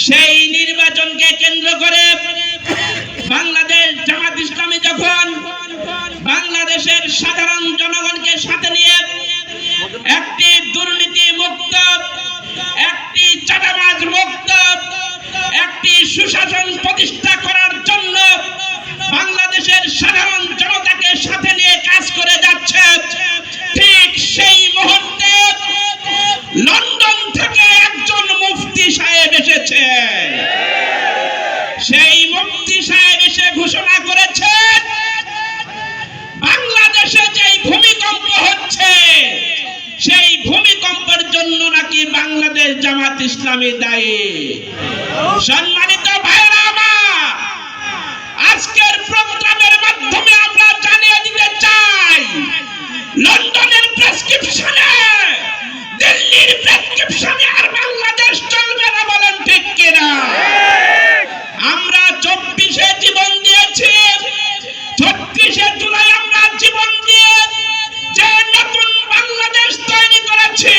সেই নির্বাচনকে কেন্দ্র করে বাংলাদেশ জামাত ইসলামী যখন বাংলাদেশের সাধারণ জনগণকে সাথে নিয়ে একটি দুর্নীতি মুক্ত, একটি চাঁদাবাজ মুক্ত, একটি সুশাসন প্রতিষ্ঠা করার জন্য বাংলাদেশের সাধারণ জনতাকে সাথে নিয়ে কাজ করে যাচ্ছে, ঠিক সেই মুহূর্তে লন্ডন থেকে একজন মুফতি সাহেব এসেছে। সেই মুফতি সাহেব এসে ঘোষণা করেছে বাংলাদেশে যেই ভূমিকম্প হচ্ছে সেই ভূমিকম্পের জন্য নাকি বাংলাদেশ জামাত ইসলামী দায়ী। সম্মানিত ভাইরা আমার, আজকের প্রোগ্রামের মাধ্যমে আমরা জানিয়ে দিতে চাই, লন্ডনের প্রেসক্রিপশনে, দিল্লির প্রেসক্রিপশনে আর বাংলাদেশ চলবে না। বলেন ঠিক কিনা? আমরা 24-এ জীবন দিয়েছি, 36-এ জুলাই আমরা জীবন দিয়ে যে নতুন বাংলাদেশ তৈরি করেছে,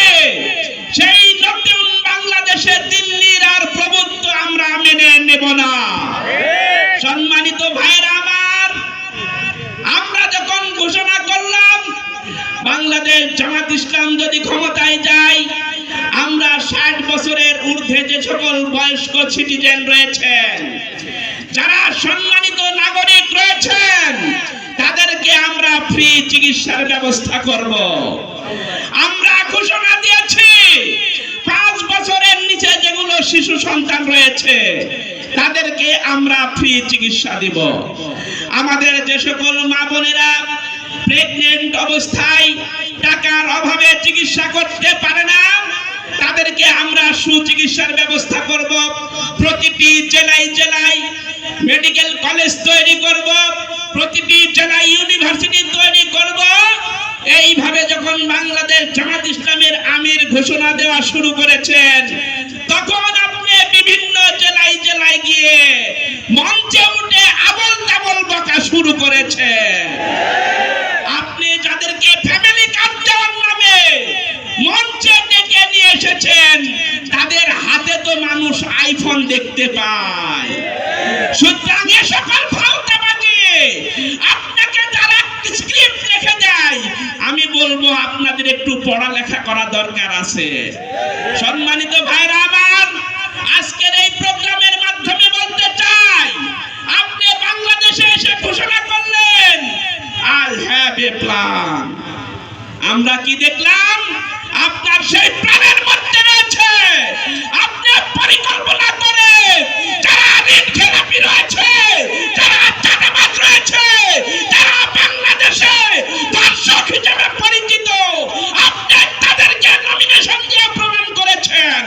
সেই নতুন বাংলাদেশে দিল্লির আর প্রভুত্ব আমরা মেনে নেব না। সম্মানিত ভাইরা আমার, আমরা যখন ঘোষণা করলাম বাংলাদেশ জামাত ইসলাম যদি ক্ষমতায় যায়, আমরা 60 বছরের ঊর্ধ্বে যে সকল বয়স্ক সিটিজেন রয়েছেন, যারা সম্মানিত নাগরিক রয়েছেন, তাদেরকে আমরা ফ্রি চিকিৎসার ব্যবস্থা করব। আমরা ঘোষণা দিয়েছি 5 বছরের নিচে যেগুলো শিশু সন্তান রয়েছে তাদেরকে আমরা ফ্রি চিকিৎসা দিব। আমাদের যে সকল মা বোনেরা প্রেগন্যান্ট অবস্থায় টাকার অভাবে চিকিৎসা করতে পারে না, তাদেরকে আমরা সুচিকিৎসার ব্যবস্থা করব। প্রতিটি জেলায় জেলায় মেডিকেল কলেজ তৈরি করব, প্রতিটি জেলায় ইউনিভার্সিটি তৈরি করব। এইভাবে যখন বাংলাদেশ জামাত ইসলামের আমির ঘোষণা দেওয়া শুরু করেছেন, তখন আপনি বিভিন্ন জেলায় জেলায় গিয়ে মঞ্চে উঠে আবল তাবল বকা শুরু করেছেন। আপনি যাদেরকে ফ্যামিলি কার্ড দেওয়ার নামে মঞ্চে ডেকে নিয়ে এসেছেন, তাদের হাতে তো মানুষ আইফোন দেখতে পায়। সুতরাং এ সকল ফাউতাবাজি আপনাকে যারা স্ক্রিপ্ট লিখে দেয়, আমি বলবো আপনাদের একটু পড়ালেখা করা দরকার আছে। সম্মানিত ভাইরা আমার, আজকের এই প্রোগ্রামের মাধ্যমে বলতে চাই, আপনি বাংলাদেশে এসে ঘোষণা করলেন আই হ্যাভ এ প্ল্যান। আমরা কি দেখলাম? আপনার সেই প্ল্যানের মধ্যে রয়েছে আপনি পরিকল্পনা করে যারা ঋণ খেলাপি রয়েছে, যারা চাঁদাবাজ রয়েছে, যারা বাংলাদেশে দর্শক হিসেবে পরিচিত, আপনি তাদেরকে নমিনেশন দিয়ে প্রমাণ করেছেন।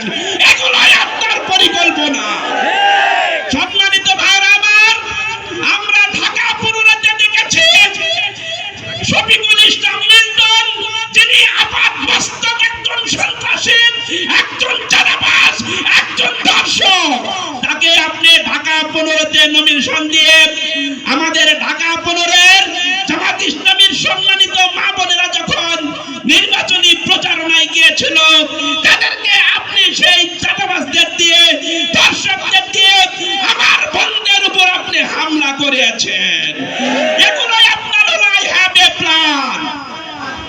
এগুলোই আপনার পরিকল্পনা। সম্মানিত ভাইরা আমার, আমরা ঢাকা পুরুলিয়াতে দেখেছি শফিকুল ইসলাম লিটন, যিনি আপাতমস্তক একজন সন্ত্রাসী, একজন চাঁদাবাজ, একজন দর্শক, তাকে আপনি ঢাকা 15-তে নমিনেশন দিয়ে আমাদের ঢাকা 15-এর জামাত ইসলামীর সম্মানিত মা বোনেরা যখন নির্বাচনী প্রচারণায় গিয়েছিল, তাদেরকে আপনি সেই চাঁদাবাজদের দিয়ে, দর্শকদের দিয়ে আমার বন্ধের উপর আপনি হামলা করেছেন।